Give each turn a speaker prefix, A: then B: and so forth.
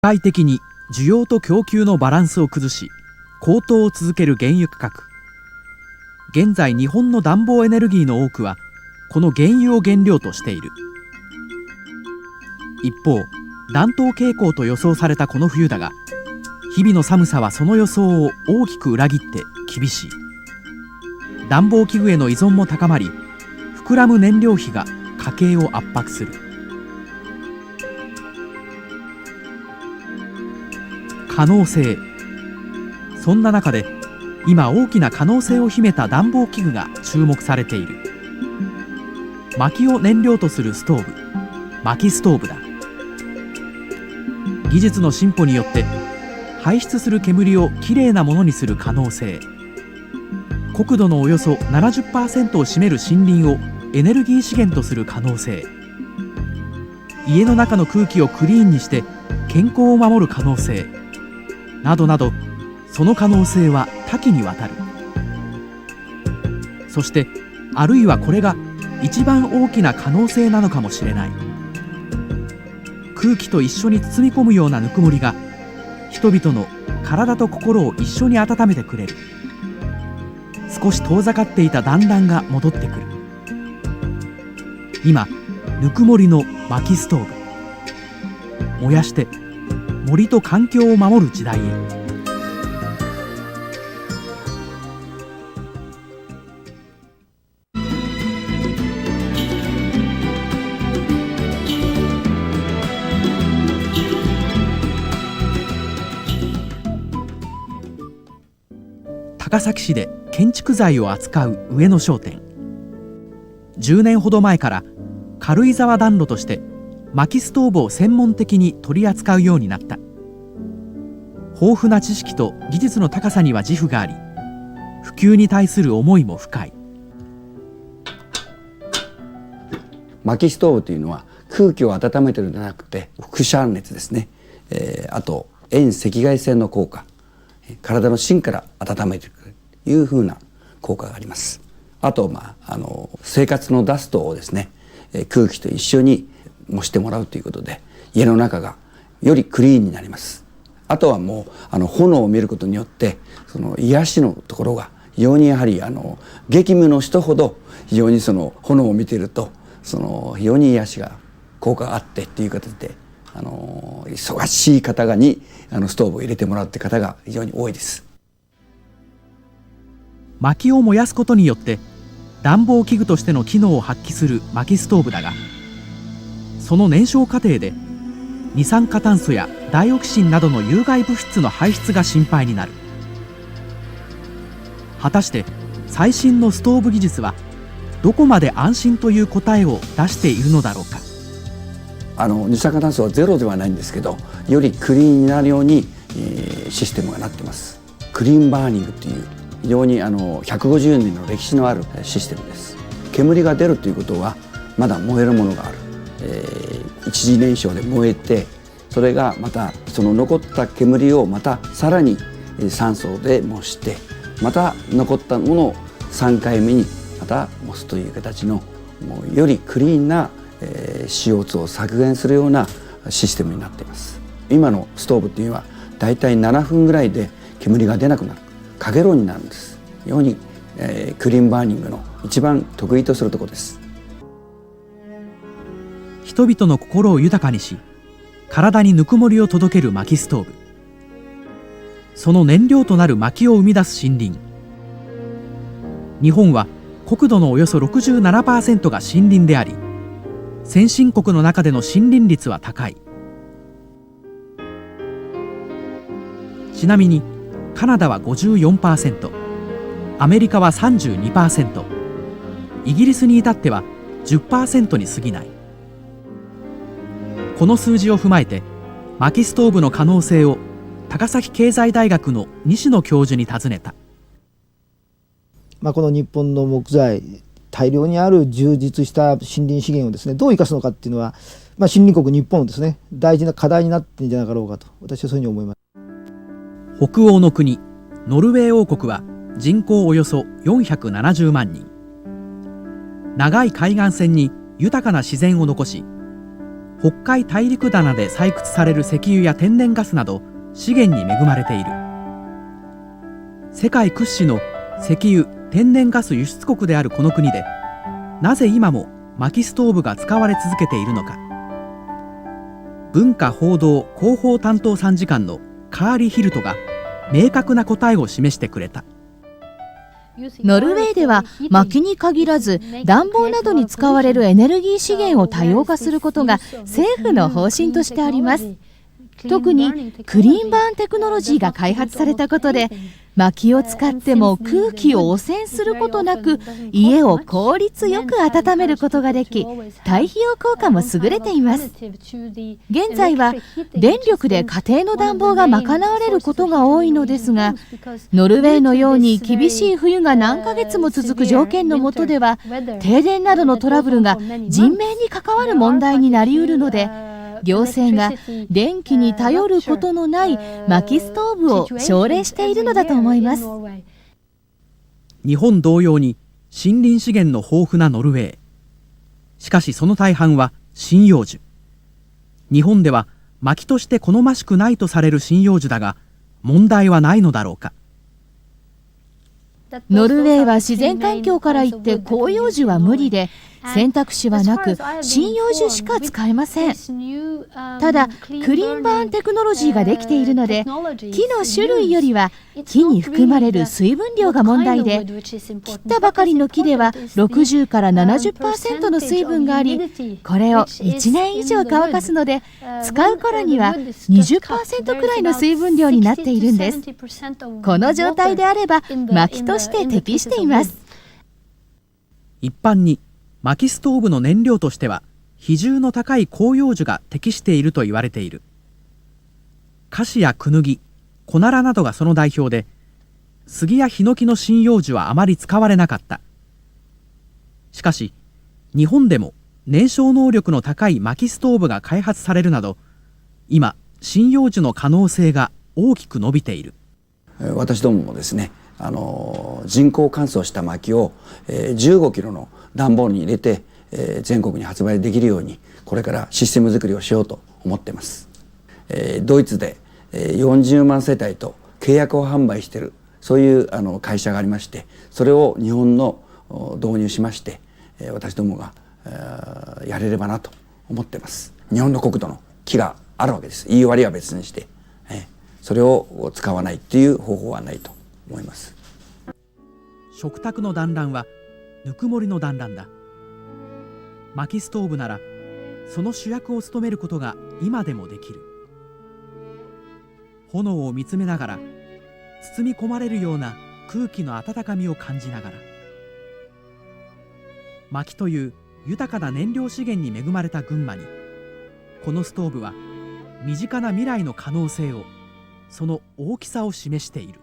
A: 世界的に需要と供給のバランスを崩し高騰を続ける原油価格。現在日本の暖房エネルギーの多くはこの原油を原料としている。一方、暖冬傾向と予想されたこの冬だが、日々の寒さはその予想を大きく裏切って厳しい。暖房器具への依存も高まり、膨らむ燃料費が家計を圧迫する。可能性。そんな中で今大きな可能性を秘めた暖房器具が注目されている。薪を燃料とするストーブ、薪ストーブだ。技術の進歩によって排出する煙をきれいなものにする可能性、国土のおよそ 70% を占める森林をエネルギー資源とする可能性、家の中の空気をクリーンにして健康を守る可能性などなど、その可能性は多岐にわたる。そしてあるいはこれが一番大きな可能性なのかもしれない。空気と一緒に包み込むようなぬくもりが人々の体と心を一緒に温めてくれる。少し遠ざかっていた団らんが戻ってくる。今、ぬくもりの薪ストーブ、燃やして森と環境を守る時代へ。高崎市で建築材を扱う上野商店。10年ほど前から軽井沢暖炉として薪ストーブを専門的に取り扱うようになった。豊富な知識と技術の高さには自負があり、普及に対する思いも深い。
B: 薪ストーブというのは空気を温めているのではなくて輻射熱ですね、あと遠赤外線の効果、体の芯から温めてくれるというふうな効果があります。あと、生活のダストをですね、空気と一緒に模してもらうということで家の中がよりクリーンになります。あとはもう炎を見ることによってその癒しのところが非常にやはり激務の人ほど非常にその炎を見ているとその非常に癒しが効果があってっていう形で忙しい方にストーブを入れてもらうって方が非常に多いです。
A: 薪を燃やすことによって暖房器具としての機能を発揮する薪ストーブだが、その燃焼過程で二酸化炭素やダイオキシンなどの有害物質の排出が心配になる。果たして最新のストーブ技術はどこまで安心という答えを出しているのだろうか。
B: 二酸化炭素はゼロではないんですけど、よりクリーンになるように、システムがなっています。クリーンバーニングという非常に150年の歴史のあるシステムです。煙が出るということはまだ燃えるものがある、一次燃焼で燃えて、それがまたその残った煙をまたさらに酸素で燃して、また残ったものを3回目にまた燃すという形のもうよりクリーンなCO2 を削減するようなシステムになっています。今のストーブっていうのはだいたい7分ぐらいで煙が出なくなる、かげろうになるんです。ように、クリーンバーニングの一番得意とするところです。
A: 人々の心を豊かにし体にぬくもりを届ける薪ストーブ、その燃料となる薪を生み出す森林。日本は国土のおよそ 67% が森林であり、先進国の中での森林率は高い。ちなみにカナダは 54%、アメリカは 32%、イギリスに至っては 10% に過ぎない。この数字を踏まえて薪ストーブの可能性を高崎経済大学の西野教授に尋ねた。
C: この日本の木材、大量にある充実した森林資源をですね、どう生かすのかっていうのは、森林国日本のですね、大事な課題になっているんじゃなかろうかと私はそういうふうに思います。
A: 北欧の国ノルウェー王国は人口およそ470万人。長い海岸線に豊かな自然を残し、北海大陸棚で採掘される石油や天然ガスなど資源に恵まれている。世界屈指の石油・天然ガス輸出国であるこの国で、なぜ今も薪ストーブが使われ続けているのか。文化報道広報担当参事官のカーリ・ヒルトが明確な答えを示してくれた。
D: ノルウェーでは薪に限らず暖房などに使われるエネルギー資源を多様化することが政府の方針としてあります。特にクリーンバーンテクノロジーが開発されたことで、薪を使っても空気を汚染することなく家を効率よく温めることができ、対比用効果も優れています。現在は電力で家庭の暖房が賄われることが多いのですが、ノルウェーのように厳しい冬が何ヶ月も続く条件の下では、停電などのトラブルが人命に関わる問題になりうるので、行政が電気に頼ることのない薪ストーブを奨励しているのだと思います。
A: 日本同様に森林資源の豊富なノルウェー。しかしその大半は針葉樹。日本では薪として好ましくないとされる針葉樹だが、問題はないのだろうか。
D: ノルウェーは自然環境から言って広葉樹は無理で、選択肢はなく針葉樹しか使えません。ただクリーンバーンテクノロジーができているので、木の種類よりは木に含まれる水分量が問題で、切ったばかりの木では60から 70% の水分があり、これを1年以上乾かすので、使う頃には 20% くらいの水分量になっているんです。この状態であれば薪として適しています。
A: 一般に薪ストーブの燃料としては比重の高い広葉樹が適していると言われている。カシやクヌギ、コナラなどがその代表で、杉やヒノキの針葉樹はあまり使われなかった。しかし日本でも燃焼能力の高い薪ストーブが開発されるなど、今針葉樹の可能性が大きく伸びている。
B: 私どももですね、人工乾燥した薪を15キロの段ボールに入れて全国に発売できるように、これからシステム作りをしようと思っています。ドイツで40万世帯と契約を販売している、そういう会社がありまして、それを日本の導入しまして、私どもがやれればなと思っています。日本の国土の木があるわけです。言い割りは別にして、それを使わないっていう方法はないと思います。
A: 食卓の団らんはぬくもりの団らんだ。薪ストーブならその主役を務めることが今でもできる。炎を見つめながら包み込まれるような空気の温かみを感じながら、薪という豊かな燃料資源に恵まれた群馬に、このストーブは身近な未来の可能性を、その大きさを示している。